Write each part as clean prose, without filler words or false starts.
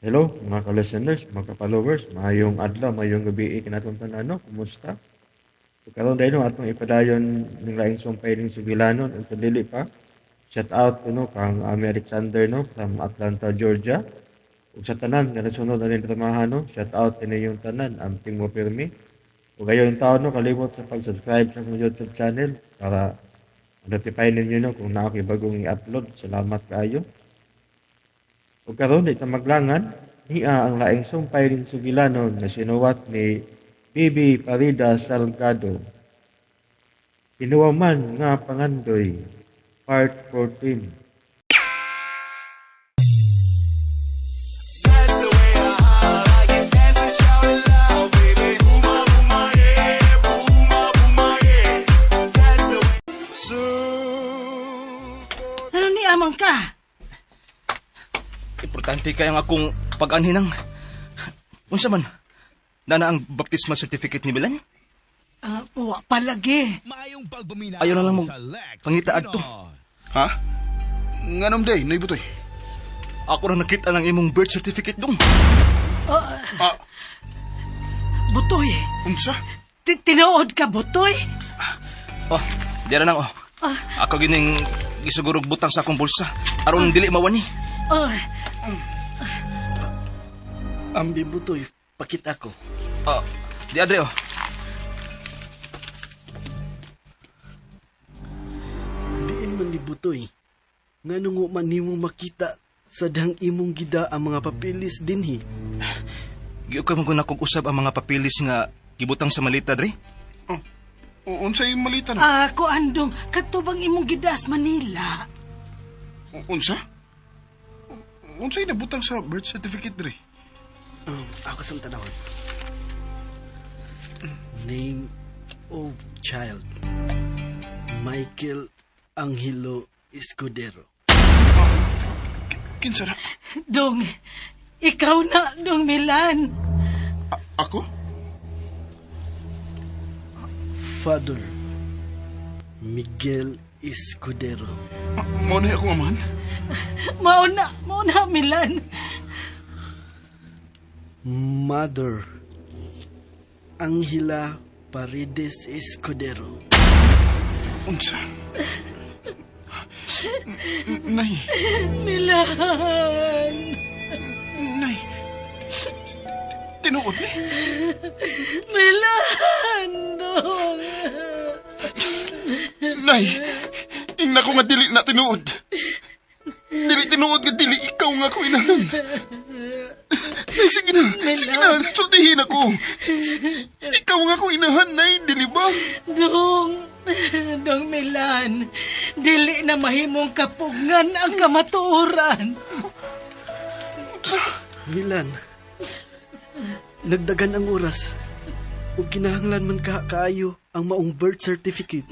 Hello, mga ka-listeners, mga ka-followers, mayong adlaw, mayong gabi, kinatong tanano, kumusta? Karon dahil no, atong ipadayon ng laing sumpay rin sugilanon, ang kadili pa. Shout out, kang Alexander, no, from Atlanta, Georgia. Ug sa tanan, nga nasunod na rin katamahan, no, shout out, yung tanan, ang Team Mo Pirmi. Ug kayo yung taon, no, kalimot sa pag-subscribe sa akong YouTube channel para notify ninyo, no, kung na ako bagong i-upload. Salamat kayo. Ug karon di ta maglangan niya ang laing sumpay rin sugilanon nga sinuwat ni Bibi Farida Salgado. Kinuwaman nga pangandoy. Part 14. That's the way I can dance and shout it loud, baby. Booma, booma, yeah. Booma, booma, yeah. That's the way. Super. Ano ni amang ka? Importante kaya nga akong pag-anhin ng... Unsa man? Nana ang baptismal certificate ni Milan? Wa palagi. Mayong pagpaminaw Ayaw na lang mong sa Lex pangitaad to. Pinoy. Ha? Nganom day, Noy Butoy. Ako na nakita ng imong birth certificate dong. Ah, Butoy. unsa? Tinuod ka, Butoy? Oh, diyan na oh. Ako gining gisugurog butang sa akong bulsa. Aron dili mawani. Ambi Butoy, pakita ko. Oh, di adre oh. Diin man ni Butoy. Nga nungo man nimo makita sa dang imong gida ang mga papilis dinhi. Giyo ka mong kog usab ang mga papilis nga gibutang sa malita dre. Unsay malita na? Ako andong katubang imong gidas Manila. Unsa? Unsay nabutang sa birth certificate dre? Ako sa tanawon. Name of child. Michael Angelo Escudero. Kinsa na? Dong, ikaw na, Dong Milan. Ako? Father Miguel Escudero. Mo na akong amahan? Mauna, Milan. Mother Angela Paredes Escudero. Unsa? Nay, Milan. nay. Tinuod ni. Milan, Dong. Nay, ingna ko nga dili na tinuod. Dili tinuod nga dili ikaw nga ko inahan. Nay, sige na, sultihin ako. Ikaw nga ko inahan, nay, dili ba? Dong Milan, dili na mahimong kapugngan ang kamatuoran. Milan, nagdagan ang oras. Ug kinahanglan man kaayo ang maong birth certificate.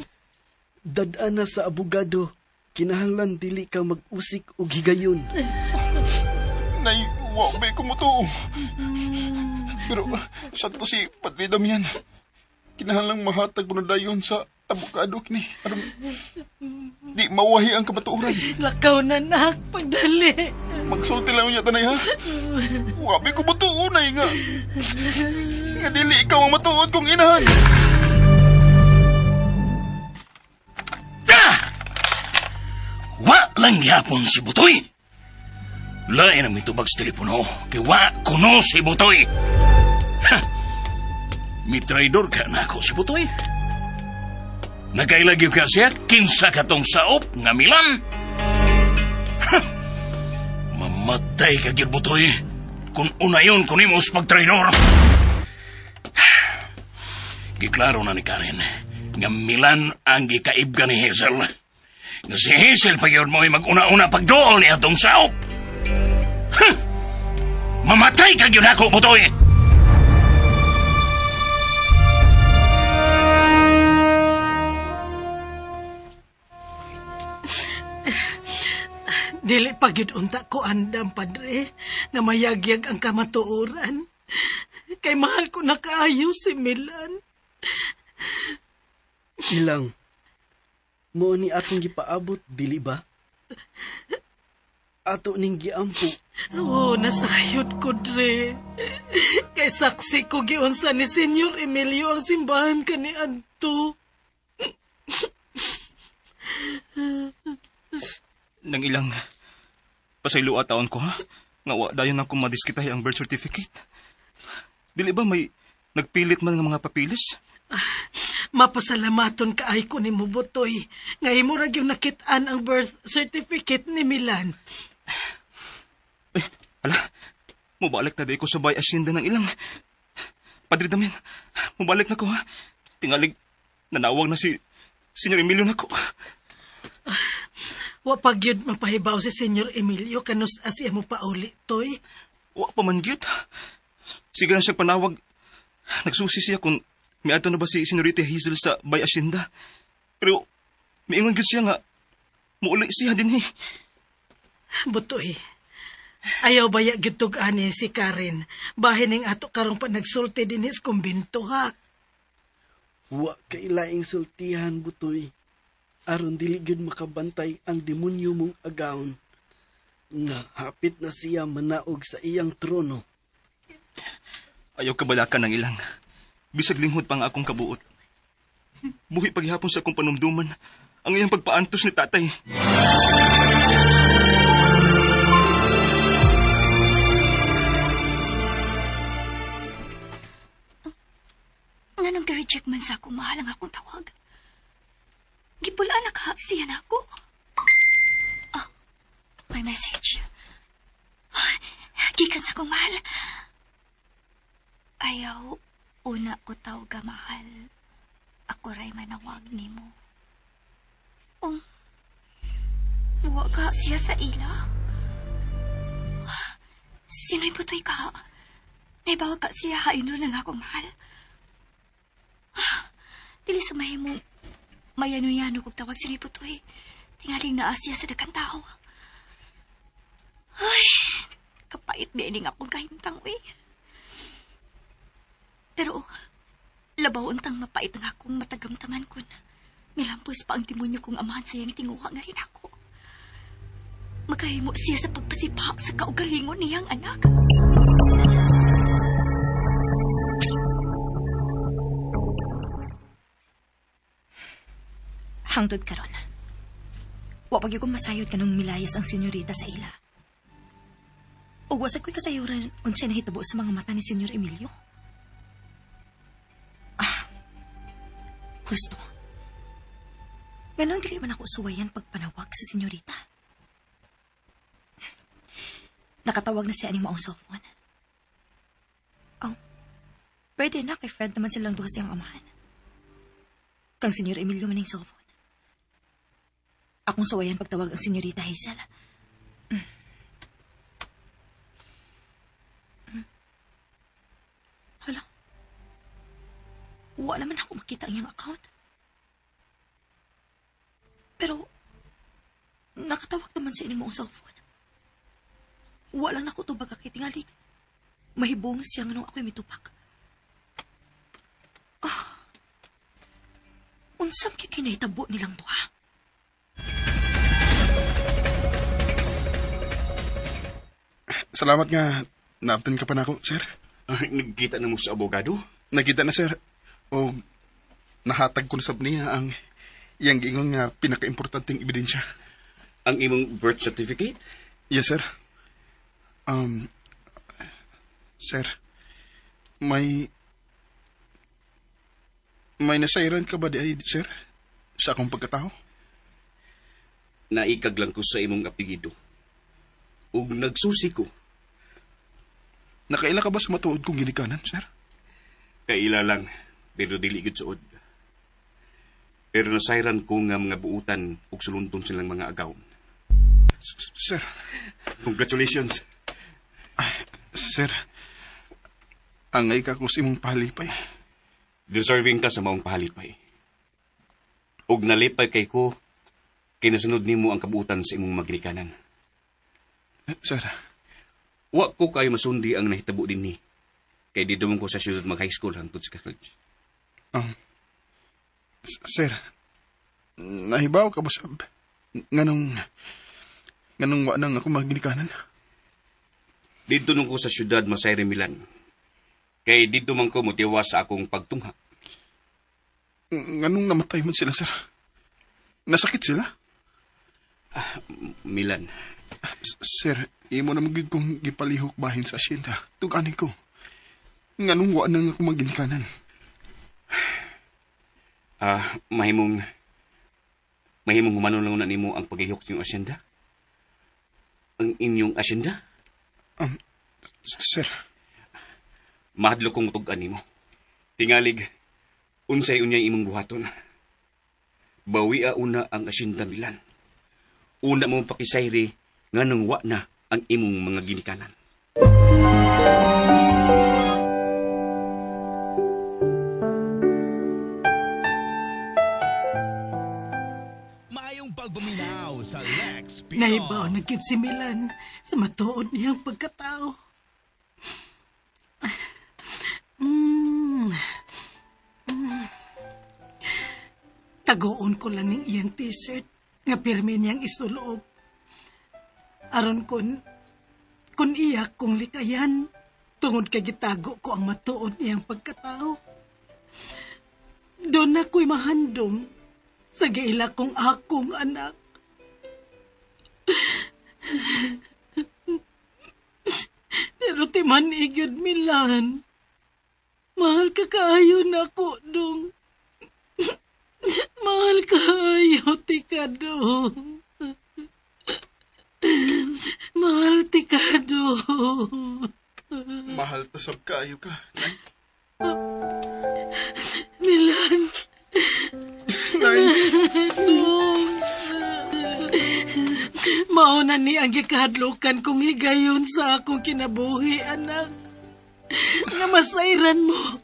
Dadaan na sa abogado. Kinahanglan dili ka mag-usik og higayon. Nay, wow, may kumutuo. Pero, saan ko si Padre Damian? Kinahanglang mahatag ko na dayon sa abogado kini. Aron, di mawahi ang kabatuoran. Lakaw na nak, pagdali. Magsulti lang niya tanay ha. Wabi ko matuo na nga. Nga dili ikaw ang matuod kong inahan. Wa lang yapon si Butoy. Lain ang mitubag sa telepono. Kaya wa kuno si Butoy. Ha! May traidor ka na ako si Butoy. Nagailagyo ka siya kinsa katong saop nga Milan. Ha! Mamatay ka gyud Butoy. Kung unayon kun imos pagtraidor. Giklaro na ni Karen nga Milan ang gikaibga ni Hazel. Nga si Hazel pa yun mo'y mag-una-una pagdool ni atong saop. Huh! Mamatay ka yun ako, Butoy! Dili pagyud unta ko andam, Padre, na mayagyag ang kamatuoran. Kay mahal ko na kaayo si Milan. Ilang, mo ni atong gipaabot, dili ba? ato ning giampo. Oo, nasayod ko, Dre. Kay saksi ko giunsa ni Senyor Emilio ang simbahan kani adto. Nang ilang pasaylo taon ko, ha? Nga wa dayon ako madiskitay ang birth certificate. Dili ba may nagpilit man ng mga papilis? Mapasalamaton kaay ko ni Mubutoy. Nga imo ra gyud nakitaan ang birth certificate ni Milan. Ala, mubalik na day ko sa bay asyenda ng ilang. Padre Damian, mubalik na ko, ha? Tingalig, nanawag na si Senyor Emilio na ko. Wa pa gyud mapahibaw si Senyor Emilio kanus asya mo pauli, Toy. Wa pa man gyud. Sige na siya panawag. Nagsusi siya kung may ato na ba si Senorita Hazel sa bay asyenda. Pero, miingon gyud siya nga, muuli siya din eh. Butoy, ayaw baya gyud tug-ani si Karen. Bahin ning ato karong pa nagsulti din sa kumbinto, ha? Wa kay laing sultihan, Butoy. Aron dili gyud makabantay ang demonyo mong agawon. Nga hapit na siya manaog sa iyang trono. Ayaw kabalakan ng ilang. Bisag linghod pa nga akong kabuot. Buhi paghihapon sa akong panumduman ang iyang pagpaantos ni tatay. Nganong ga-reject man sa akong mahal ang akong tawag? Gipulaan na ka, siya na ako. Ah, may message. Gikan sa akong mahal. Ayaw, una ko tawag mahal. Ako ray manawag ni mo. Huwag ka siya sa ila. Sino'y putoy ka? Naibawa ka siya hain rin ang akong mahal. Dili sa mahimo, mayano-yano kong tawag sino'y putoy. Tingaling na siya sa dakang tao. Ay, kapait biyaning akong kahimtang, uy. Pero, labaw untang mapait ang akong matagamtaman kun. Milampos pa ang demonyo kong amahan sa iyang tinguha nga rin ako. Magkahimo siya sa pagpasipak sa kaugalingon niyang anak. Hangtod karon. Wa pag yung masayod kanong milayas ang senyorita sa ila. O wasag ko'y kasayuran unsay nahitabo sa mga mata ni Senyor Emilio. Gusto. Ganon dili man ako suwayan pagpanawag sa senyorita. Nakatawag na siya aning maong cellphone. Oh, pwede na kay Fred naman silang duha siyang amahan. Kang Senyor Emilio maning cellphone. Akong suwayan pagtawag ang senyorita Hazel. Hala. Wa naman ako makita ang iyang account. Pero, nakatawag naman sa ining moong cellphone. Wa lang ako tubag akitingalig. Mahibong siya nga nung ako'y mitubag. Unsam kikinahitabo nilang duha. Salamat nga, naaptan ka pa na ako, sir. Nagkita na mo sa abogado? Nakita na, sir. O, nahatag ko na sa niya ang iyang giingon nga pinaka-importanteng ebidensya. Ang imong birth certificate? Yes, sir. Sir, may nasairan ka ba di, sir? Sa akong pagkatao? Naikag lang ko sa imong apelyido. Ug nagsusi ko. Nakaila ka ba sa matuod kong ginikanan, sir? Kaila lang, pero dili gid suod. Pero nasayran ko nga mga buutan ug sulunton silang mga agawon. Sir, Congratulations. sir, angay ka ko sa imong palipay. Deserving ka sa maong pahalipay. Ug nalipay kay ko, kinasunod nimo ang kabuutan sa imong magnikanan. Sir, Wa ko kayo masundi ang nahitabo din ni. Kay di dumong ko sa siyudad mag-high school hangtod sa college. sir, nahibaw ka ba sa nganong Nganong wa nang ako maginikanan? Dito nung ko sa syudad Masayre Milan. Kay dito man ko mutiwas sa akong pagtungha. Nganong namatay man sila, sir? Nasakit sila? Milan. Sir, imo na magiging kong gipalihok bahin sa asyenda. Tugani ko. Nganong wa nang ako maginikanan? Mahimong humanon lang na nimo ang paglihok sa inyong asyenda? Ang inyong asyenda? Sir. Mahadlo kong tugan nimo. Tingalig, unsay unyay imong buhaton. Bawi una ang asyenda Milan. Una mo pakisayri nga nang wa na ang imong mga ginikanan. Maayong pagpaminaw sa Lex Pino. Naibaw na gid si Milan sa matuod niyang pagkatao. Tagoon ko lang ng iyang t-shirt nga pirmi niyang isuloob. Aron kun iyak kong likayan, tungod kay gitago ko ang matuod niyang pagkatao. Doon ako'y mahandom sa giila kong akong anak. Pero timan igyod Milan. Mahal ka kaayo na ako, dong. Mahal kaayo, tika, dong. Mahal, tika, dong. Mahal tasab kaayo ka, Nay. Milan. Nay. Dong. Mauna ni ang gikahadlukan kong higayon sa akong kinabuhi, anak. Nga masayran mo.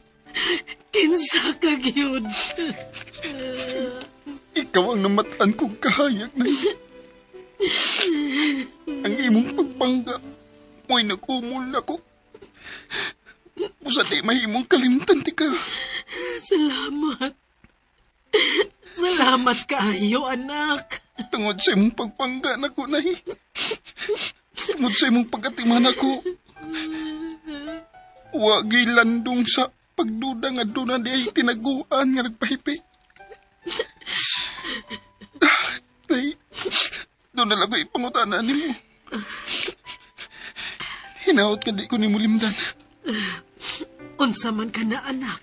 Kinsa ka gyud. Ikaw ang namatan kong kahayag, Nay. Ang imong pagpangga, mo'y nag-umol ako. Usa di mahimong kalimtan ti ka. Salamat. Salamat kaayo, anak. Tungod sa imong pagpangga na ko, Nay. Tungod sa imong pagkatiman ako. Wa gilandong sa pagduda nga doon na di ay tinaguan nga nagpahipi. Nay, doon na lang ko ipangutanan ni mo. Hinaot ka di ko ni mo limdan. Unsa man ka na, anak.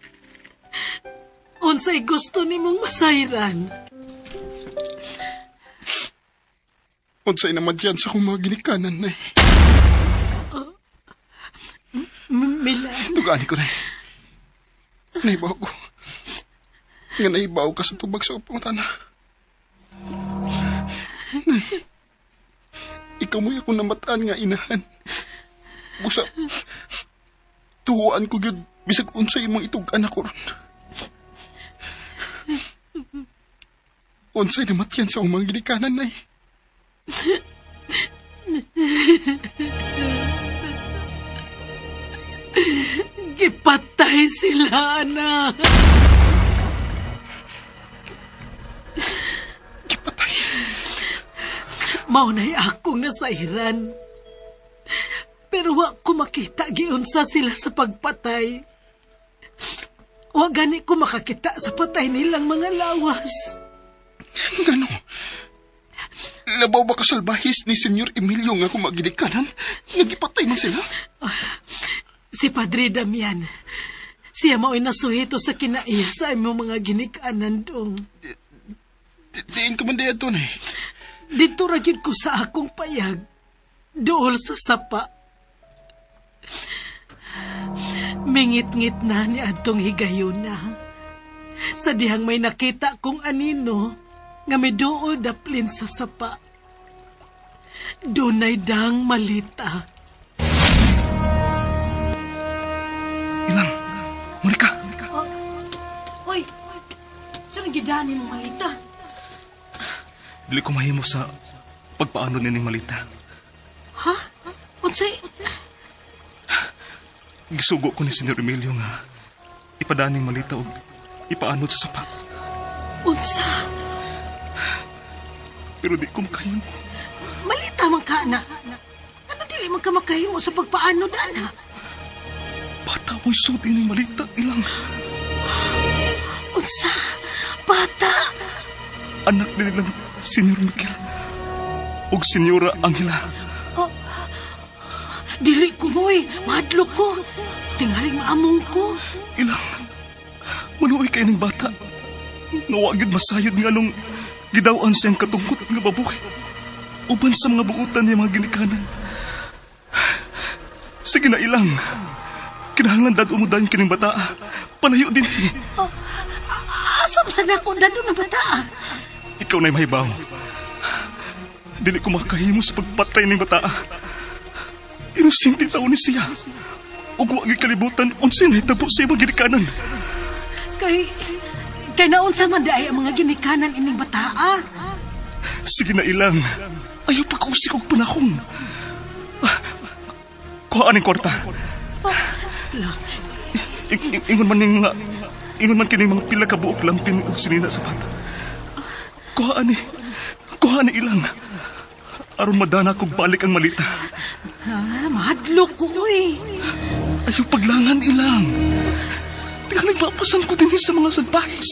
Unsay gusto nimong masayran. Unsay naman yan sa kong mga ginikanan, Nay. Milan. Tugani ko, Nay. Naibaw ko. Nga naibaw ka sa tubag sa upang na. Nay, ikaw mo'y akong namataan nga inahan. Busa, tuhuan ko yun, bisag unsay mong itugan ako ron. Unsay namatyan sa mga ginikanan, Nay. Gipatay sila, anak. Gipatay? Maunay akong nasairan. Pero wa ko makita giunsa sila sa pagpatay. Wa gani ko makakita sa patay nilang mga lawas. Ngano? Labaw ba kasalbahis ni Senyor Emilio nga kung maginikanan? Nagipatay man sila? Si Padre Damian. Siya mao'y nasuhito sa kinaiya sa imong mga ginikanan dong. Diin ka man diyan to, Nay. Dito ragid ko sa akong payag. Dool sa sapa. Mingit-ngit na ni adtong higayon na. Sa dihang may nakita kong anino nga may dool daplin sa sapa. Dunay dang malita. Ilang, Monica. Hoy, saan ang gidani mo, Malita? Dili ko mahimo sa pagpaano nining malita. Ha? Unsay? Gisugo ko ni Senyor Emilio nga ipadaning malita o ipaanod sa sapat. Unsa? Pero di ko makahimo. Malita man ka na. Ano dili man ka makahimo sa pagpaano, dana? Bata mo'y suti ng malita ilang. Unsa? Bata? Anak din nilang Senyor Miguel. O Senyora Angela. Dili ko mo'y. Madlo ko. Tingaling maamong ko. Ilang. Maluoy kayo ng bata. Nawagid masayod nga nung gidawaan siyang katungkot nga babuhi. Uban sa mga buutan niya mga ginikanan. Sige na ilang. Kinahanglan dad umudayon kining bata. Palayo din. Asam sa nako dado na bata? Ikaw na'y mahibaw. Dili ko makahimo sa pagpatay ng bata. Inusinti taon ni siya. Ug wa gyud kalibutan unsa na hitabo sa imong ginikanan. Kay naunsa man daay ang mga ginikanan ining bata? Sige na ilang. Ayaw pagkausik og panahon. Kuha aning kwarta. Ingon man kining mga pila ka buok lampin ug sinina sa bata. Kuha ani ilang. Aron madana kog balik ang malita. Mahadlo ko, uy. Ayaw paglangan ilang. Tingnan papasan ko din sa mga salbahis.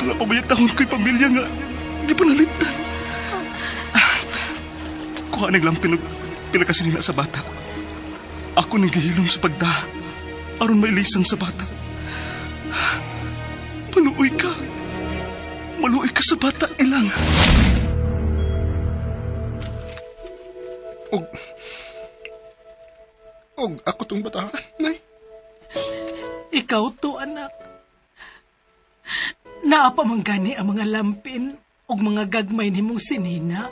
Tula pa bayatahon ko'y pamilya nga di panalitan. Kuha aning lampin ug pila ka sinina sa bata. Ako nang gihilom sa pagda. Aron mailisan sa bata. Maluoy ka. Maluoy ka sa bata, ilang. Og ako tong bata, nay. Ikaw to, anak. Naapamanggani ang mga lampin o mga gagmay ni mong sinina.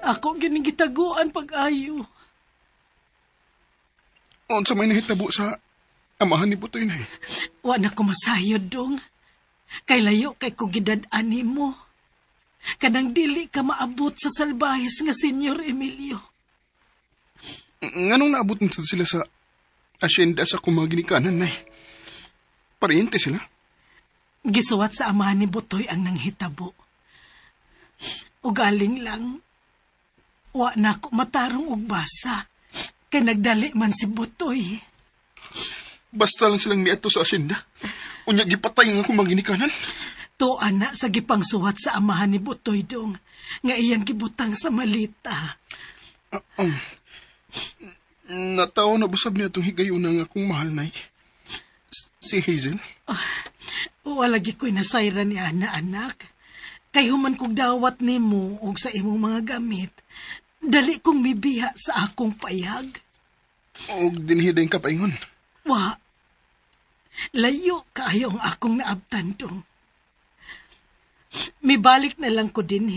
Ako ginigitaguan pag-ayo. Unsa may nahitabo sa amahan ni Butoy, nay? Wa na ko masayod dong. Kay layo kay kugidad-ani mo. Kanang dili ka maabot sa salbahis nga Senyor Emilio. Nganong naabot nito sila sa asyenda sa kumaginikanan, nay? Pariente sila? Gisuwat sa amahan ni Butoy ang nanghitabo. Ugaling lang, wa na ko matarong og basa. Kay nagdali man si Butoy. Basta lang silang miato sa asyenda. Unya gipatay nga kumaginikanan. To ana sa gipangsuwat sa amahan ni Butoy dong, nga iyang gibutang sa malita. Nataw na busab niya itong higayuna nga akong mahal, nay. Si Hazel? Walagi ko'y nasayra ni Ana, anak. Kay human kong dawat ni mo o sa imong mga gamit, dali kong mibiha sa akong payag. O dinhiday ka paingon? Wa. Layo kaayo ang akong naabtan dong. Mibalik na lang ko din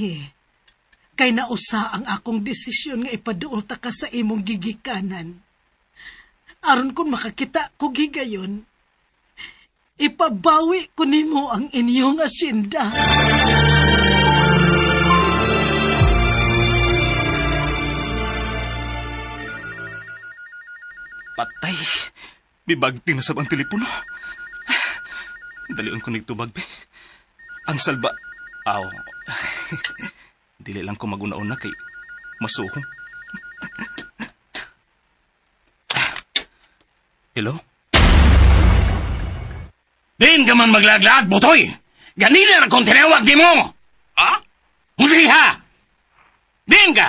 kay nausa ang akong desisyon nga ipaduol ta ka sa imong gigikanan. Aron kung makakita ko gigayon, ipabawi ko nimo ang inyong asyenda. Patay. Bibagting na sab ang telepono. Dalion ko nagtubag, be. Ang salba. Aw. Dili lang ko maguna-una kay masuhong. Hello? Din ka man maglaglag, Butoy! Ganina na kung tinawag di mo! Ha? Musiha! Din ka!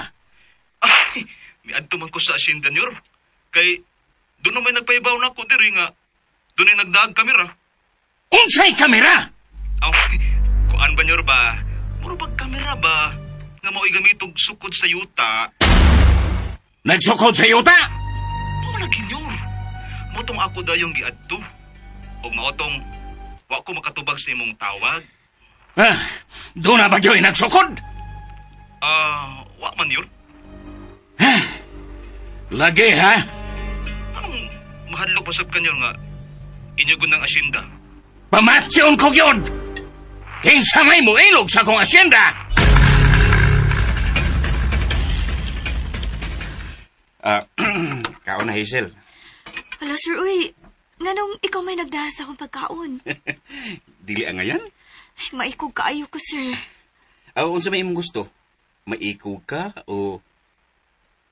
Ay, may adto man ko sa asyenda, Nyor. Kay, doon na may nagpaibaw na ako diri nga. Doon ay nagdaag kamera. Unsay kamera? Aw, kuan ba, Nyor ba? Muro bang kamera ba? Nga mo'y gamitog sukod sa yuta. Nagsukod sa yuta? Oo, lagi, Nyor. Motong ako dayong giadto. O maotong, wa ko makatubag sa imong tawag. Doon na ba yun nagsukod? Wa man yun. Lagi, ha? Anong mahadlok pasab kanyo nga inyo gunang asyenda? Pamatsyon ko yun! Kinsa may mo ilog sa kong asyenda! Kaon na, Hazel. Hala, Sir Uy. Nganong ikaw may nagdahas akong pagkaon? Dili ang ngayon? Maikog kaayo ko, sir. Unsa may imong gusto? maikog ka o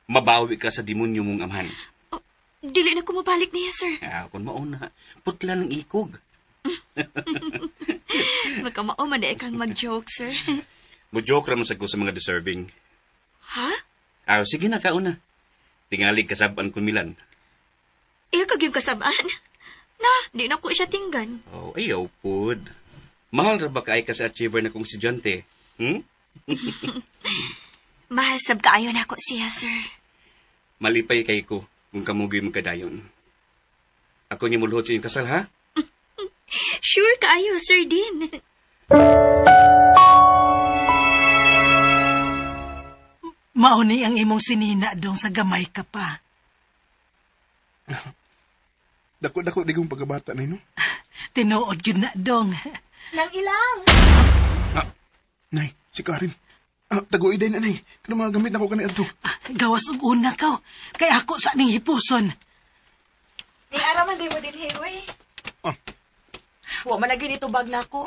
mabawi ka sa demonyo mong amahan? Dili na ko mabalik niya, sir. Kung mauna, putla ng ikog. Baka mauman kang mag-joke, sir. Mo-joke raman sa ko sa mga deserving. Ha? Sige na, kauna. Tingalig kasaban ko Milan. Iya kagim kasabaan. Na, di na ko siya tinggan. Ayaw, pod. Mahal ra ba kaay ka sa achiever na kong estudyante? Mahal sab kaayo na ako siya, sir. Malipay kay ko kung kamugi mo kadayon. Ako niya mulhot sa iyong kasal, ha? Sure kaayo, sir din. Mauni ang imong sinina dong sa gamay ka pa. Dako-dako di kong pagkabata na no? Tinuod yun na dong. Nang ilang! Nay, si Karen. Tago iday na, nay. Kano mga gamit na ko kanina ito. Gawas og una ka. Kay ako sa ning hipuson. Ni araman di mo din, Heroy. Wa man lagi nito bag na ako.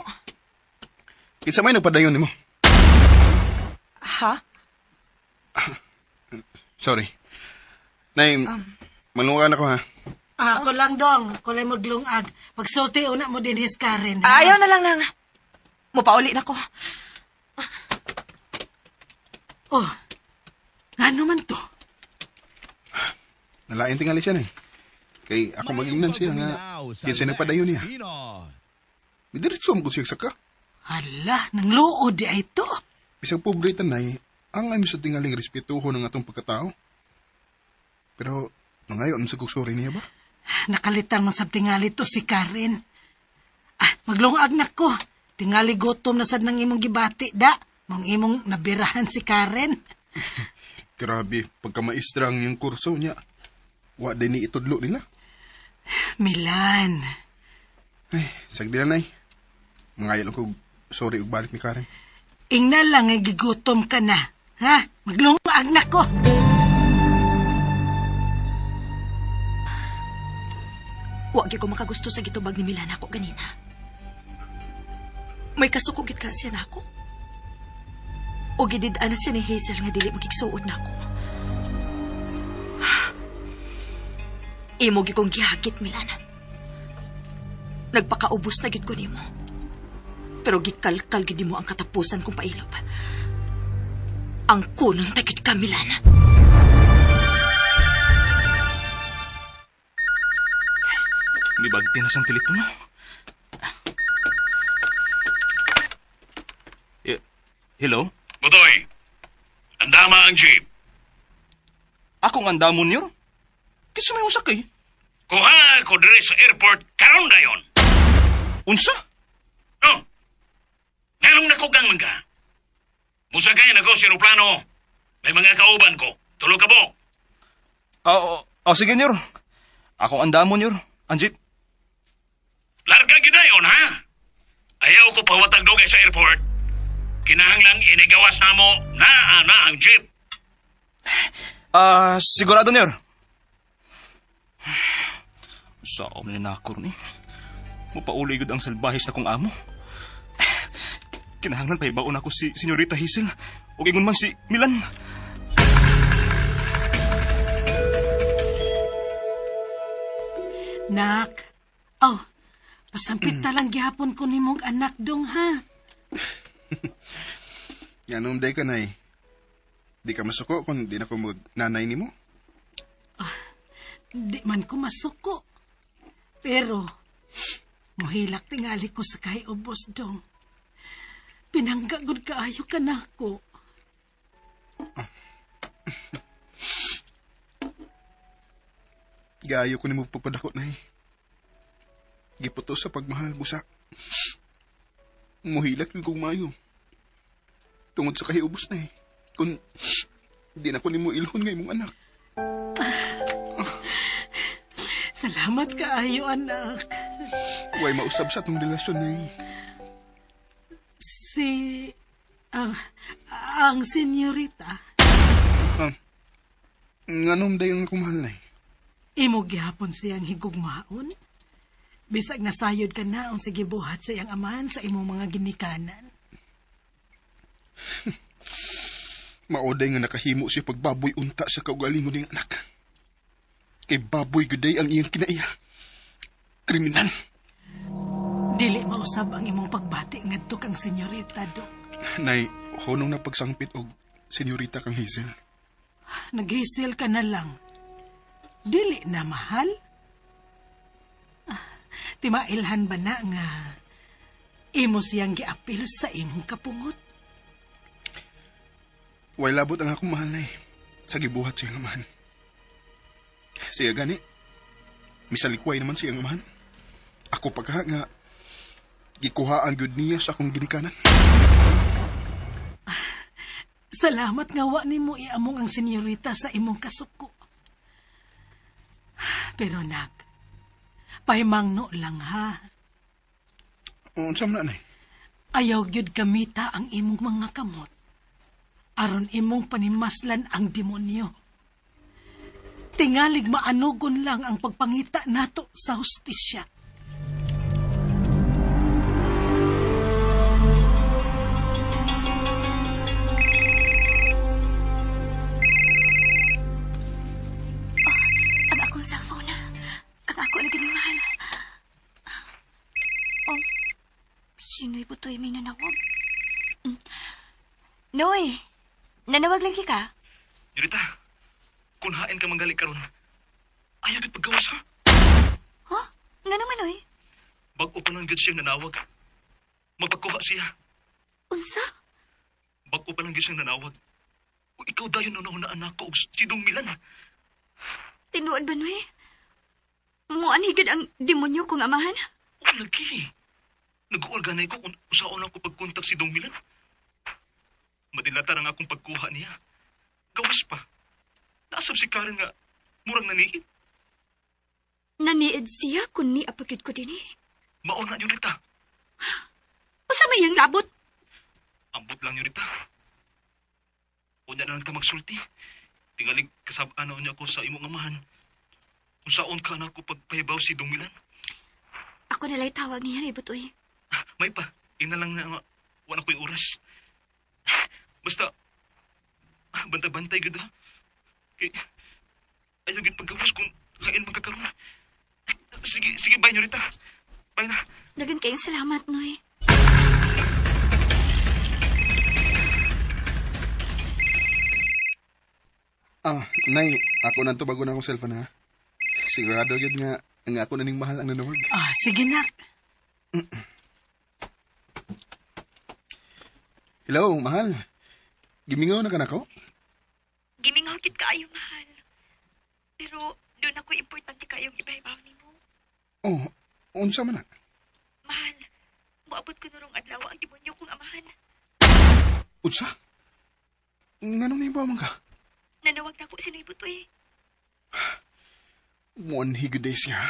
Kinsa may nagpadayon ni mo? Ha? Sorry. Nay, malungan ako ha. Ako lang dong. Kulay maglungag. Pagsulti una mo din his Karen. Ayaw na lang nang. Mupauli na ko. Oh, ngano man to? Nalain tingali siya, nay. Kay ako magingnan siya nga kinsa nagpadayon niya. Midiretso mo ko siya saka. Hala, nang luod di ay to. Bisag pobre tanay, ang ayos sa tingaling respetuho ng atong pagkatao. Pero, nangayon sa kugsuri niya ba? Nakalitang man sa tingali to si Karen. Maglungag na ko. Tingali gutom na sad nang imong gibati, da. Mang imong nabirahan si Karen. Grabe, pagka maistrang yung kurso niya, wa din ni itudlo nila. Milan. Ay, sagdi na, nay. Mangayon ako, sorry, ugbalik ni Karen. Ingna lang ay gigutom ka na. Ha? Maglungag na ko. Wag ko makagusto sa gitubag ni Milan ako ganina. May kasukugit ka siya na ako. O gididaan na siya ni Hazel nga dili magigsuod na ako. Imo gikong gihagit, Milan. Nagpakaubos na gid ko nimo. Pero gikalkal gid mo ang katapusan kong pailop. Ang kunong tagit ka, Milan. Nibagti na siyang telepono. Hello? Butoy, andama ang jeep. Akong andamon niyo? Kasi may usak eh. Kuha ko diri sa airport karon dayon. Unsa? Oh, nganong nakugang man ka? Musagay na ko si aeroplano. May mga kauban ko. Tulog ka mo. Sige niyo. Akong andamon niyo. Anjit. Larga gidayon, ha? Ayaw ko pawatag dugay sa airport. Kinahanglang inigawas na mo na ang jeep. Sigurado niyo. Saan na nakor ni? Mupauligod ang salbahis na kong amo. Kinahanglan pa ibaon ako si Senyorita Hazel. O ingon man si Milan. Nak. Pasampit talang gihapon ko ni mong anak dong, ha? Yan day ka, nay. Di ka masuko kung di na ko mag-nanay ni mo. Di man ko masuko. Pero, muhilak tingali ko sa kay ubos dong. Pinanggagod kaayo ka na ko. Gayo ko ni mo papadako, nay. Giputo sa pagmahal, busa. Muhilak yung kong mayo. Tungod sa kahiubos na Kung di na ko ni mo ilhon ngay mong anak. Salamat kaayo, anak. Huwag mausab sa atong relasyon na ang senyorita. Nganom dayong akong mahal, nay. Imo gihapon siyang higugmaon. Bisag nasayod ka na ang sige buhat sa iyang amahan sa imong mga ginikanan. Maoday nga nakahimo siya pagbaboy unta sa kaugalingon ng anak. Kay baboy guday ang iyang kinaiya. Kriminal. Dili mausab ang imong pagbati ngadto kang senyorita, Dok. Nay, honong na pagsangpit og senyorita kang Hazel. Naghisil ka na lang. Dili na mahal? Timailhan ba na nga imo siyang giapil sa imong kapungot? Way labot ang akong mahal, Nay. Sa gibuhat siyang amahan. Siya gani, misalikway naman siyang amahan. Ako pagka nga, gikuhaan gyud niya sa akong ginikanan. Salamat nga wa nimo iamong ang senyorita sa imong kasuko. Pero nak, pahimangno lang ha. Unsa man na, Nay? Ayaw gyud kamita ang imong mga kamot. Aron imong panimaslan ang demonyo. Tingalig maanugon lang ang pagpangita nato sa hustisya. Ang akong cellphone. Ang ako na mahal. Oh, sino'y butoy may nanawag? Noy, nanawag lagi ka? Yurita, kung hain ka manggali karon, ayaw gid paggawas ha. Huh? Nga naman, oy? Bago pa lang gid siyang nanawag. Magpagkuha siya. Unsa? Bago pa lang gid siyang nanawag. O ikaw dayon na anak ko og sidong Milan. Tinuod ba, Noy? Muanhigad ang demonyo kong amahan? O lagi. Nag-uorganay ko kung usaon ako pagkontak si Dong Milan. Madilata ang akong pagkuha niya. Gawas pa. Naasab si Karen nga murang naniid. Naniid siya kung ni apagid ko din eh. Mauna, Yurita. Usa may iyang labot? Ambot lang, Yurita. Unya na lang ka magsulti. Tingalig kasabaan na unya ko sa imong amahan. Kung saon ka na ako pagpahibaw si Dong Milan. Ako nalay tawag niya, Ibutoy. May pa. Ina lang na wala ko'y oras. Basta, bantay-bantay gud ha. Kay, ayaw gid paggawas kung kain magkakaroon. Sige, bye, Yorita. Bye na. Dagan kayong salamat, Noy. Nay, ako na to bago na akong cellphone, ha? Sigurado yun nga, ang ako na ning mahal ang nanawag. Sige na. Hello, mahal. Gimingaw na ka na ko? Gimingaw kit kaayo, mahal. Pero doon ako importante kayong ibahibaw ni mo. Oh, unsa man na? Mahal, moabot ko nurong adlaw ang demonyo kong amahan. Unsa? Nganong naibaw man ka? Nanawag na ko si Noy Butoy. One higaday siya.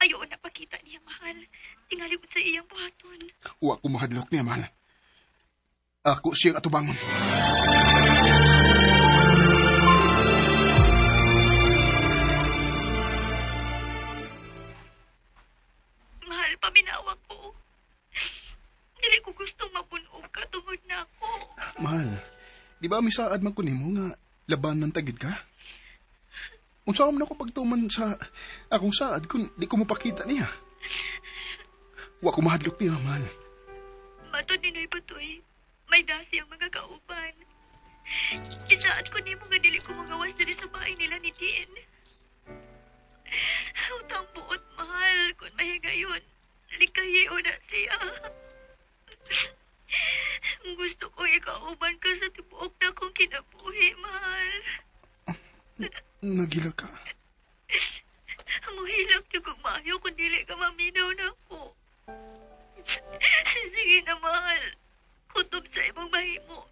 Ayaw na pakita niya, mahal. Tingalibot sa iyang buhaton. Wa ko mahadlok niya, mahal. Ako siyang atubangon. Mahal, paminawag ko. Dili ko gustong mapunog ka tungod na ako. Mahal, di ba misaad man ko nimo nga laban ng tagid ka? Unsa man ako pagtuman sa akong saad kung di ko mapakita niya? Wa ko mahadlok niya, mahal. Matod ni Noy Butoy, may dasi ang mga kauban. Isaad ko nimo nga dili ko magawas diri sa bahay nila ni Tien. Utang buot, mahal, kung mahigayon. Likayi o na siya. Gusto ko ikauban ka sa tibuok na kong kinabuhi, mahal. Nagila ka. Muhilak niyo kung maayo kung dili ka maminaw na ako. Sige na, mahal. Kutob sa imong mahimo.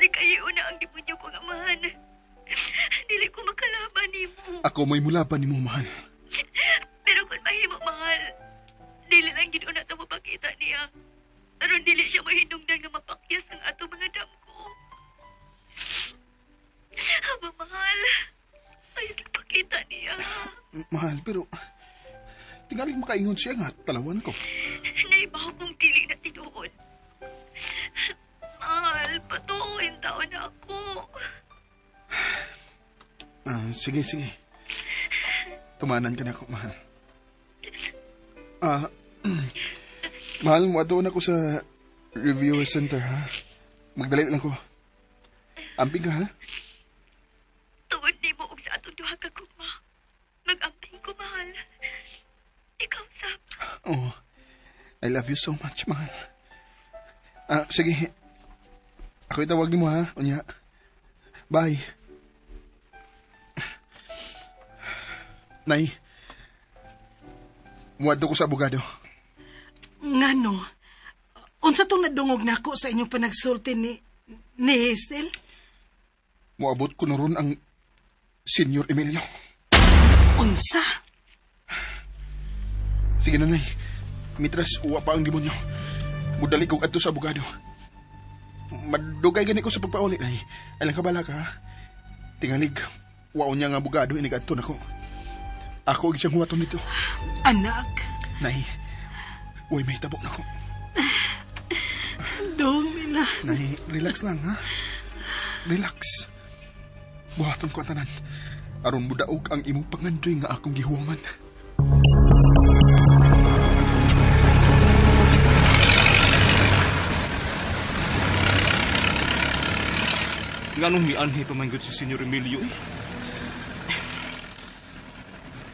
Likayi na ang demonyo kong amahan. Dili ko makalaban ni mo. Ako may mulaban ni mo, mahal. Pero kung mahimo, mahal, dili lang gid una ta mapakita niya. Aron dili siya mahinungdan nga mapakyas ang ato mga damko. Aba, mahal, ayaw ipakita niya. Mahal, pero tingaling makaingon siya nga talawan ko. Naibaw kong dili na tinuod. Mahal, patuoy taon na ako. Sige, sige. Tumanan ka na ako, mahal. Ah, mahal, muadto na ako sa reviewer center, ha? Magdalit lang ko. Amping ka, ha? Tungod ni mo og sa atong duha ka gugma. Mag-amping ko, mahal. Ikaw, Sab. Oh, I love you so much, mahal. Sige. Ako'y tawag ni mo, ha? Unya. Bye. Nay, muadto ko sa abogado. Ngano? Unsa tong nadungog nako sa inyong panagsulti ni Hazel? Muabot ko na ron ang Senior Emilio. Unsa? Sige na, Nay. Mitras, uwa pa ang demonyo. Mudali kong adto sa abogado. Madugay gani ko sa pagpauli, Nay. Alang kabala ka, ha? Tingalig, waon niya nga abogado, inigadto na ko. Ako ang siyang huwaton nito. Anak, Nay, uy, may tabok na ko. dong nila. Nay, relax lang, ha? Relax. Buhaton ko ang tanan. Aron mudaog ang imong pangandoy nga akong gihuman. Nga nung mianhi pa man gud si Senyor Emilio, eh.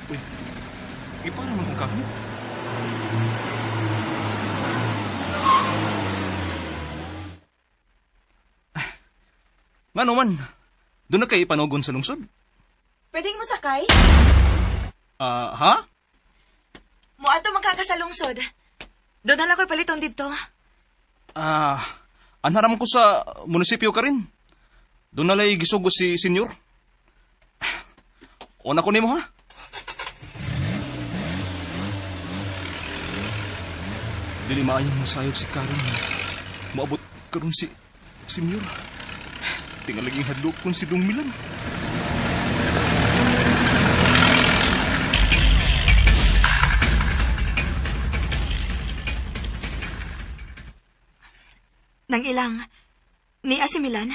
Uy, ipara man kong kahit. Nga naman, doon na kayo ipanogon sa lungsod. Pwedeng mo sakay? Ha? Muadto magkakasalungsod. Doon na lang ko'y paliton dito. Anharam ko sa munisipyo ka rin. Doon na lay gisugo si senyor. Una ko nimo, ha? Dili maayong masayog si Karen. Maabot karon si senyor. Tingalaging hadlok kon si Dong Milan. Nang ilang, ni Asimilan?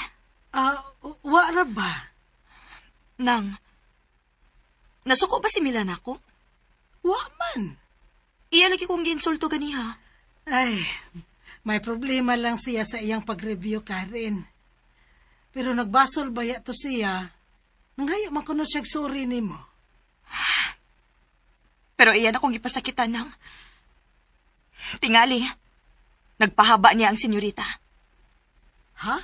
Wa ra ba? Nang, nasuko ba si Milan ako? Wa man. Iya lagi kong ginsulto ganiha. Ay, may problema lang siya sa iyang pag-review, Karen. Pero nagbasol baya to siya. Nanghayo man kuno siya sorry nimo. Pero iyan akong ipasakitan ng... Tingali, nagpahaba niya ang senyorita. Ha?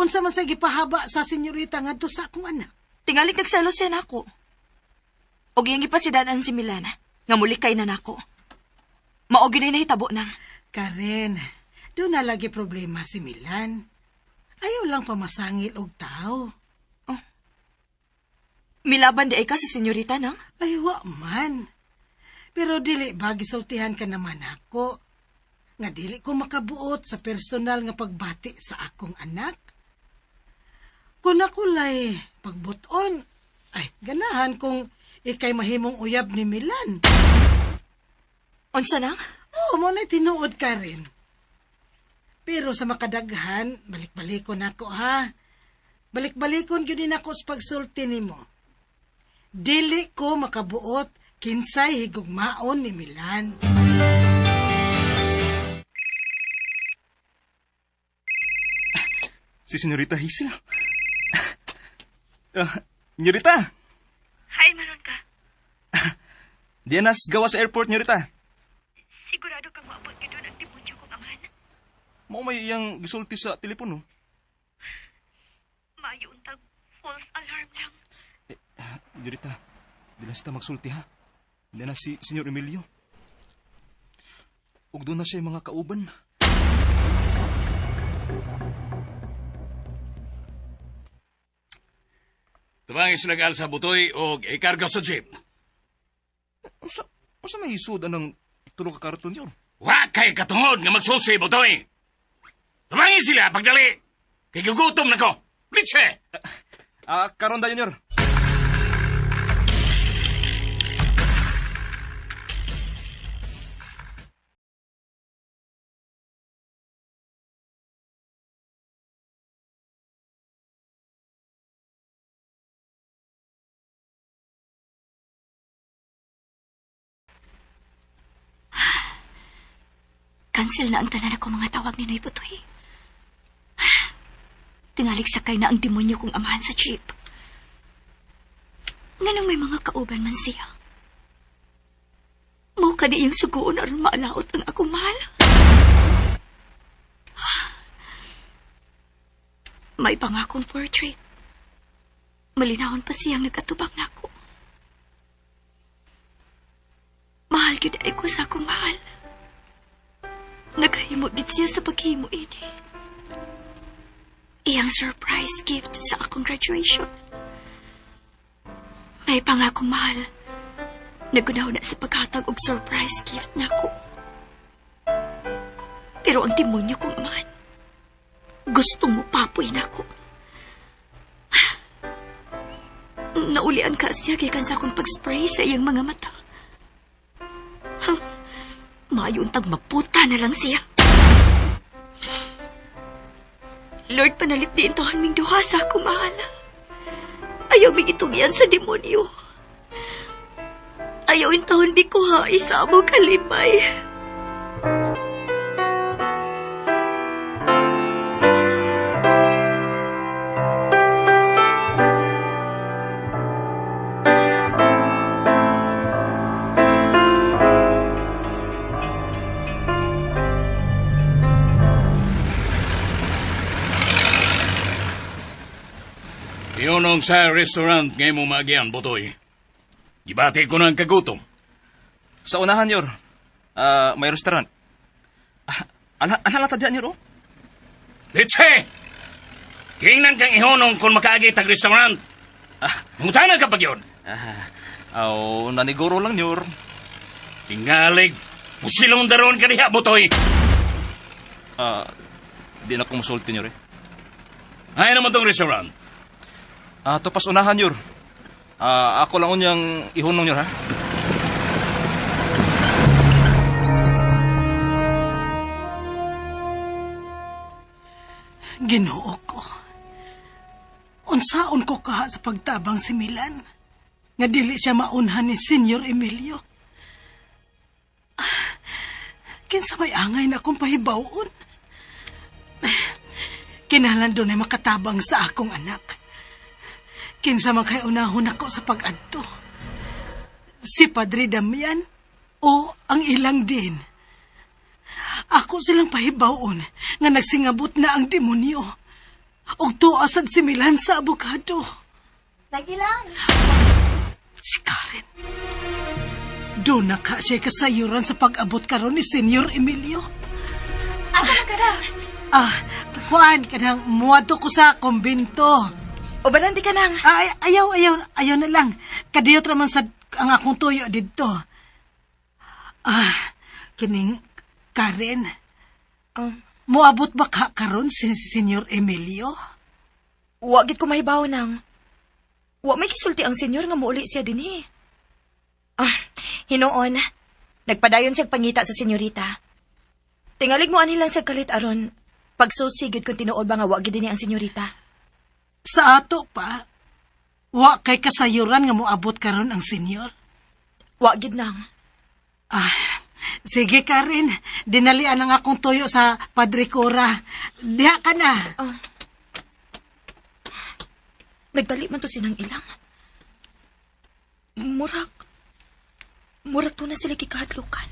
Unsa man sa gipahaba sa senyorita ngadto sa akong anak? Tingali nagselos siya nako. Og iyang ipasidanan si Milana, nga mulikay na nako. Maogi na nahitabo nang. Karen, doon na lagi problema si Milan. Ayaw lang pamasangil og tao. Oh. Milaban di ay ka si senyorita nang? Ay, wa man. Pero dili ba gisultihan ka naman ako? Nga dili ko makabuot sa personal nga pagbati sa akong anak. Kung ako lay pagbuton, ay ganahan kung ikay mahimong uyab ni Milan. Unsa nang? Oo, mo na tinuod ka rin. Pero sa makadaghan, balik-balikon ako, ha? Balik-balikon yun din ako sa pagsulti nimo. Dili ko makabuot kinsay higugmaon ni Milan. Si Senyorita Hazel. Senyorita. Hi, maron ka. Dianas gawa sa airport, Senyorita. Sigurado kang maabot ka doon ang demonyo kong amahan. Mao may iyang gisulti sa telepono. Maayo untag false alarm lang. Senyorita, di na sita magsulti, ha? Di na si Senyor Emilio. Ug doon na siya mga kauban. Tumangis nagal sa butoy o ikarga sa jeep. Usa may isud anang tulo ka karton yun? Wa kay katungod nga magsusi, butoy. Tumangis sila pagdali. Kay gugutom na ko. Litse! Karon da, Junior. Cancel na ang tanan ako mga tawag ni Noy Butoy. Tingalig sakay na ang demonyo kong amahan sa jeep. Nganong may mga kauban man siya. Mao ka di yung sugoon aron maalaot ang akong mahal. May pangakong portrait. Malinawon pa siyang nagkatubang nako. Mahal gid ay ko sa akong mahal. Nagahimo gid siya sa paghimo ini. Iyang surprise gift sa akong graduation. May pangakong mahal. Nagunaw na sa paghatag og surprise gift nako. Pero ang demonyo kong amahan, gusto mo papoy nako. Naulian ka siya gikan sa akong pag-spray sa iyang mga mata. Mayuntag maputa na lang siya. Lord, panalip din tohan ming duha sa akong mahal. Ayaw ming itugyan sa demonyo. Ayaw intahon di ko ha isa mo kalipay. Yunong sa restaurant ngayon mo maagian, Butoy. Gibati ko ng kagutom. Sa unahan, Yor. May restaurant. Analata diyan, Yor, oh? Litse! Kingnan kang ihunong kung makaagi tag restaurant. Mungtanan ka pag yun. Naniguro lang, Yor. Tingalig, pusilong daron ka niya, Butoy. Di na kumusulti, Yor, eh. Ay naman tong restaurant. To pas unahan, Yor. Ako lang unyang ihunong, Yor, ha? Ginoo ko. Unsaon ko kaha sa pagtabang si Milan. Nga dili siya maunhan ni Senyor Emilio. Kinsa may angay na akong pahibawon. Kinahanglan doon ay makatabang sa akong anak. Kinsa magkayunahon ako sa pag-adto. Si Padre Damian o ang ilang din. Ako silang pahibawon nga nagsingabot na ang demonyo. Og tuasad si Milan sa abogado. Nagilang. Si Karen. Doon na ka siya kasayuran sa pag-abot karon ni Senyor Emilio. Asa man ka na? Kuan ka nang muadto ko sa kumbento. O balandi ka nang? Ayaw na lang. Kadiyot raman sa ang akong tuyo dito. Kining Karen. Moabot ba ka karon si Senyor Emilio? Wa gid ko mahibaw nang. Wa may kisulti ang senyor nga muuli siya dinhi. Hinuon. Nagpadayon siyang pangita sa senyorita. Tingalig mo ani lang sa kalit aron pagsusigid kung tinuod ba nga wa gid dinhi ang senyorita. Sa ato pa, wa kay kasayuran nga moabot karon ang senyor. Wa gid nang. Sige Karen, dinalian ang akong tuyo sa Padre Cora. Diha ka na. Nagdali man to sinang ilang. Murag to na sila kikahadlukan.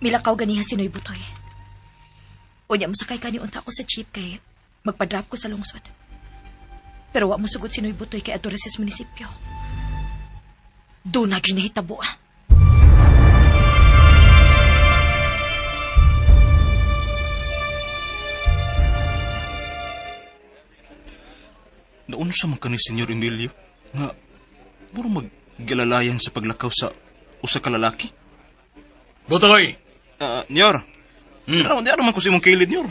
Milakaw ganiha si Noy Butoy. Unya mo sakay ka ni unta ko sa jeep kay magpa-drop ko sa lungsod. Pero wa mo sugod si Noy Butoy kay adto sa munisipyo. Doon na ginahitabo. Nauna siya man ka ni Senyor Emilio nga puro maggalalayan sa paglakaw sa usa ka lalaki. Butoy! Nyor, di man ko si mong kilid, Nyor.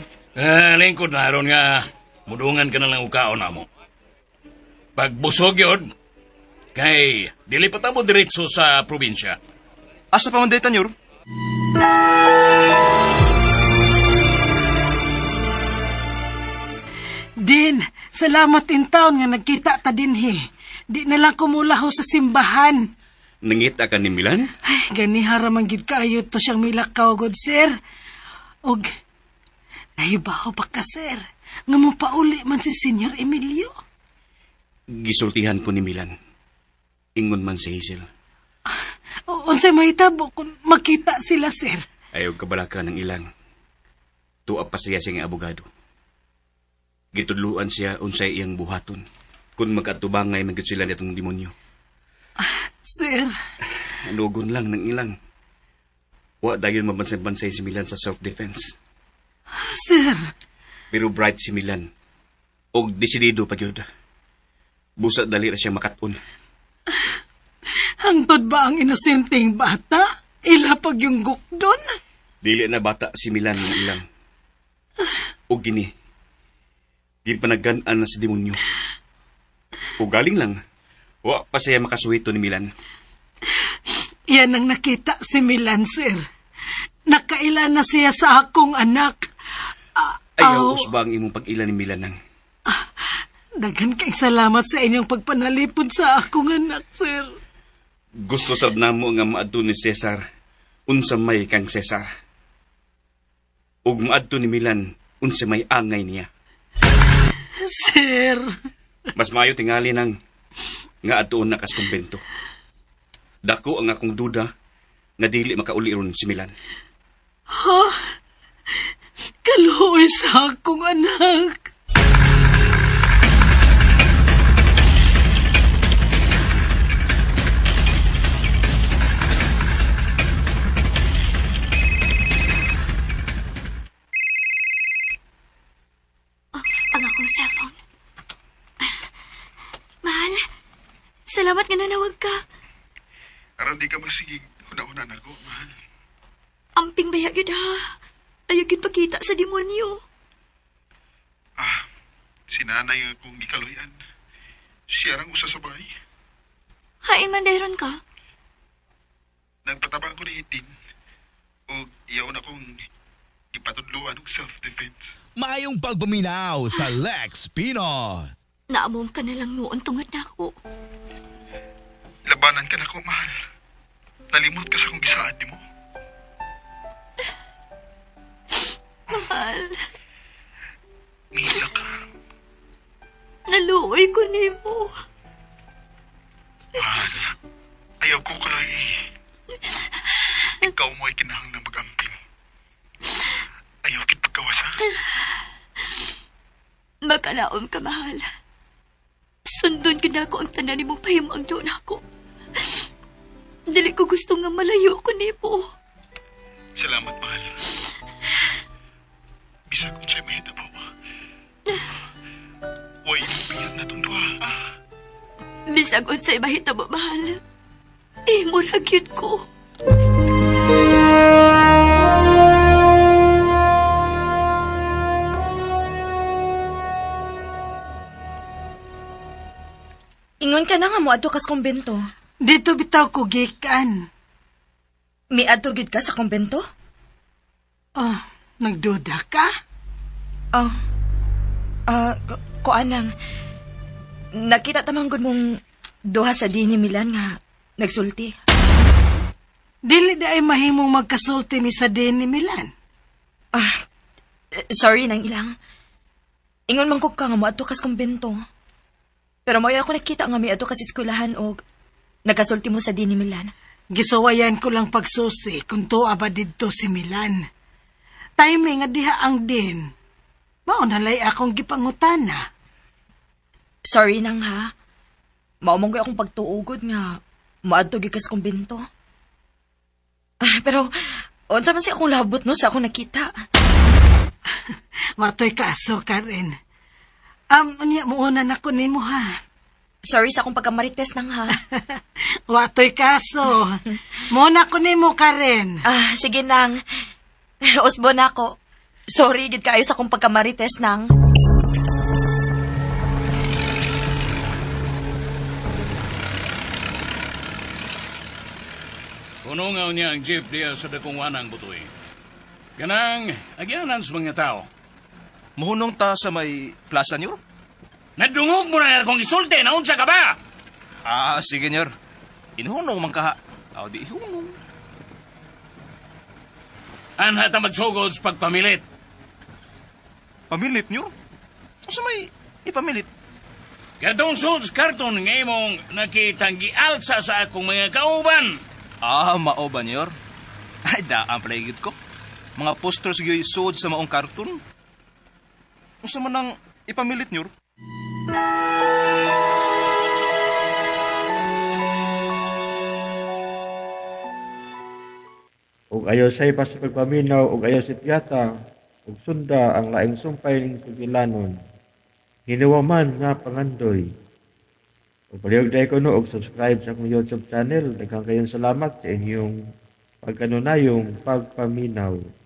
Lingkod na aron nga mudungan ka na lang ukaon na mo. Pagbusog yun, kay dili pa tamo diretso sa probinsya. Asa pa man dayta, Nyor? Din, salamat in taon nga nagkita ta dinhi. Di na lang kumulaho sa simbahan. Nangita ka ni Milan? Ay, ganihara man gid kaayo to siyang milakaw, good sir. Og, nahibaw pa ka, sir. Nga mo pauli man si Senyor Emilio. Gisultihan ko ni Milan. Ingon man si Hazel. Unsay mahitabo kung makita sila, sir. Ayaw kabalaka ng ilang. Tuwa pa siya siyang abogado. Gitudluan siya unsay iyang buhaton. Kung magkatubangay man gid sila nitong demonyo. Sir, Nalugon lang ng ilang. Wa dayon mabansay-bansay si Milan sa self-defense. sir. Pero bright si Milan. Og desidido pa gyud. Busa dali ra siya makaton. Hangtod ba ang inosenteng bata? Ilapag yung gukdon? Dili na bata si Milan ng ilang. O gini. Gipanagan-an na sa demonyo. O galing lang. Wa pa siya makasuwito ni Milan. Yan ang nakita si Milan, sir. Nakaila na siya sa akong anak. Ayaw usba ang imong pag-ila ni Milan nang. Daghan kay salamat sa inyong pagpanalipod sa akong anak, sir. Gusto sab namo nga maadto ni Cesar. Unsa may kang Cesar. Ug maadto ni Milan unsa may angay niya. Sir. Mas maayo tingali nang nga adtuon na kas kumbento. Dako ang akong duda nga dili makauli ron si Milan. Ha? Kaluoy sa akong anak. Ang akong cellphone. Mahal, salamat nga nanawag ka. Aram di ka masigig. Una-una na ko, mahal. Amping bayag yun ha. Ayaw yun pakita sa demonyo. Si nanay akong gikaluyan. Siya rang usa sa bahay. Hain man dayron ka. Nagpatabang ko ni Itin. O iyaw na kong ipatudluan ng self-defense. Mayong pagbuminaw sa Lex Pino. Naamom ka na lang noon tungod na ako. Labanan ka na ko, mahal. Nalimot ka sa kong gisaad ni mo. Mahal, Misa ka. naluoy ko ni mo. Mahal, ayaw ko kalay. Ikaw mo ay kinahang na mag-amping. Ayaw kit pagkawasa. Makalaom ka, mahal. Sundon ka na ako ang tanan ni mong pahimang doon ako. Dili ko gusto nga malayo ko ni mo. Salamat, mahal. Bisa kong sa'yo mahita po. Huwag ipagpiyat na itong duha. Bisag unsay mahita mo, mahal. Imo ra gyud ko. Ingon ka na nga mo adto kas kumbento. Dito bitaw ko gikan. Mi adto gid ka sa kumbento? Oh, nagduda ka? Kuanang nakita tamang gud mong duha sa dini Milan nga nagsulti. Dili di ay mahimong magkasulti mi sa din ni Milan. Sorry nang ilang. Ingon man ko ka nga mo adto kas kumbento. Pero mo ako nakita nga mi adto kas eskwelahan og nagkasulti mo sa dini Milan. Gisuwayan ko lang pagsusi kung tuwa ba didto si Milan. Timing nga diha ang din. Maunalay akong gipangutana. Sorry nang ha. Maumong ko akong pagtuugod nga maadto gid kas kumbento. Pero unsa man si akong labot no sa akong nakita. Watoy kaso ka rin. Unya muuna na ko nimo ha. Sorry sa akong pagkamarites nang ha. Watoy kaso. Muna ko nimo ka rin. Sige nang. Usbo na ako. Sorry gid kayo sa akong pagkamarites nang. Puno nga niya ang jeep diya sa dakong wanang butoy. Ganang, agyanan sa mga tao. Mahunong ta sa may plaza niyo? Nadungog mo na akong isulti, naunsa ka ba? Sige, Nyor. Inhunong man ka. Aw, di ihunong. Anha ta magsugod sa pagpamilit. Pamilit nyo? Sa may ipamilit? Katong suds karton nga imong nakitang gialsa sa akong mga kauban. Ah, mao ba, Nyor? Ay, daan pala higit ko. Mga posters gyo'y suod sa maong karton. Usa man ang ipamilit, Nyor? Ug ayaw say pa sa pagpaminaw, ug ayaw si tiyata, ug sunda ang laing sumpay ning sugilanon. Hinawa man nga pangandoy. Ug palihog day ko no, ug subscribe sa akong YouTube channel. Daghang kayong salamat sa inyong pagkanunayong pagpaminaw.